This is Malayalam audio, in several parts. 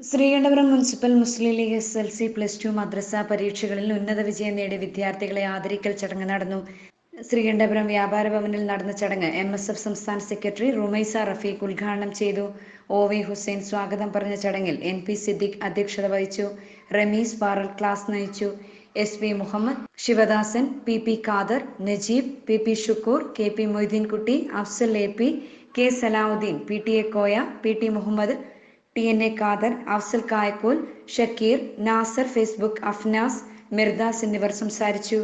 ശ്രീകണ്ഠപുരം മുനിസിപ്പൽ മുസ്ലിം ലീഗ് SSLC +2 മദ്രസ പരീക്ഷകളിൽ ഉന്നത വിജയം നേടിയ വിദ്യാർത്ഥികളെ ആദരിക്കൽ ചടങ്ങ് നടന്നു. ശ്രീകണ്ഠപുരം വ്യാപാര ഭവനിൽ നടന്ന ചടങ്ങ് MSF സംസ്ഥാന സെക്രട്ടറി റുമൈസ റഫീഖ് ഉദ്ഘാടനം ചെയ്തു. OV ഹുസൈൻ സ്വാഗതം പറഞ്ഞ ചടങ്ങിൽ NP സിദ്ദിഖ് അധ്യക്ഷത വഹിച്ചു. റമീസ് പാറൽ ക്ലാസ് നയിച്ചു. SP Muhammad, Sivadasan, PP Khader, Najeeb, PP Shukkoor, KP Moideenkutty, Afsal AP, K Salahuddin, PTA Koya, PT Muhammad, TNA Khader, Afsal Kayakkol, Shakeer, Nasar, Facebook Afnas, Mirdas എന്നിവർ സംസാരിച്ചു.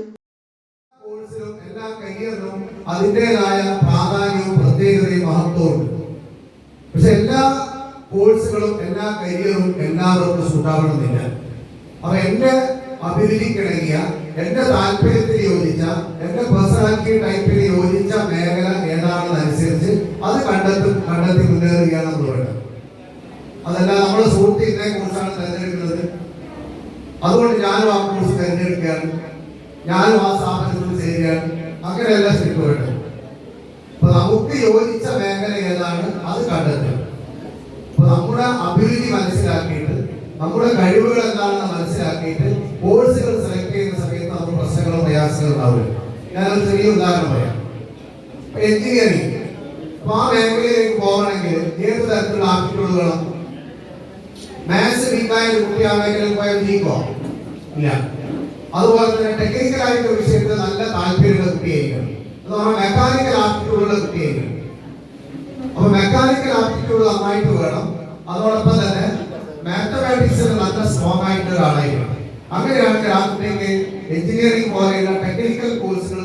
എല്ലാ കരിയറിനും അതിൻ്റെതായ പ്രാധാന്യവും പ്രത്യേകതയും മഹത്വവും. പക്ഷെ എല്ലാ കോഴ്സുകളും എല്ലാ കരിയറും എല്ലാവർക്കും സൂട്ടാവണമെന്നില്ല. അപ്പൊ എന്റെ അഭിരുചിക്കിണങ്ങിയ, എന്റെ താല്പര്യത്തിന് യോജിച്ച, എന്റെ പേഴ്സണാലിറ്റി ടൈപ്പിന് യോജിച്ച മേഖല ഏതാണെന്നനുസരിച്ച് അത് കണ്ടെത്തി മുന്നേറുകയാണ് നമ്മളുണ്ട്. അതല്ല നമ്മുടെ സുഹൃത്ത് ഇതേ കോഴ്സാണ് തിരഞ്ഞെടുക്കുന്നത്, അതുകൊണ്ട് ഞാനും ആ കോഴ്സ് തിരഞ്ഞെടുക്കുകയാണ്, ഞാനും ആ സ്ഥാപനത്തിൽ ചേരുകയാണ്, അങ്ങനെയല്ല ശരിക്കും വേണ്ടത്. അപ്പൊ നമുക്ക് യോജിച്ച മേഖല ഏതാണ് അത് കണ്ടെത്തുക. അപ്പൊ നമ്മുടെ അഭിരുചി മനസ്സിലാക്കിയിട്ട്, നമ്മുടെ കഴിവുകൾ എന്താണെന്ന് മനസ്സിലാക്കിയിട്ട് കോഴ്സുകൾ സെലക്ട് ചെയ്യുന്ന സമയത്ത് നമുക്ക് പ്രശ്നങ്ങളും പ്രയാസങ്ങളും ഉണ്ടാവില്ല. ഞാനൊരു ചെറിയ ഉദാഹരണം പറയാം. എഞ്ചിനീയറിംഗ്, അപ്പൊ ആ മേഖലയിലേക്ക് പോകണമെങ്കിൽ ഏത് തരത്തിലുള്ള ആപ്റ്റിറ്റ്യൂഡ് വേണം? മാത്സ് വീക്കായ കുട്ടി ആ മേഖലയിൽ പോയാൽ ജയിക്കോ? ഇല്ല. അതുപോലെ തന്നെ ടെക്നിക്കൽ ആയിട്ടുള്ള വിഷയത്തിൽ നല്ല താല്പര്യമുള്ള കുട്ടിയായിരിക്കണം. എന്ന് പറഞ്ഞാൽ മെക്കാനിക്കൽ ആപ്റ്റിറ്റ്യൂഡുള്ള കുട്ടിയായിരിക്കണം. അപ്പൊ മെക്കാനിക്കൽ ആപ്റ്റിറ്റ്യൂഡ് നന്നായിട്ട് വേണം. അതോടൊപ്പം തന്നെ മാത്തമാറ്റിക്സിൽ നല്ല സ്ട്രോങ് ആയിട്ടുള്ള ആളായിരിക്കണം. അങ്ങനെയാണെങ്കിൽ ആ കുട്ടിക്ക് എഞ്ചിനീയറിംഗ് പോലെയുള്ള ടെക്നിക്കൽ കോഴ്സുകൾ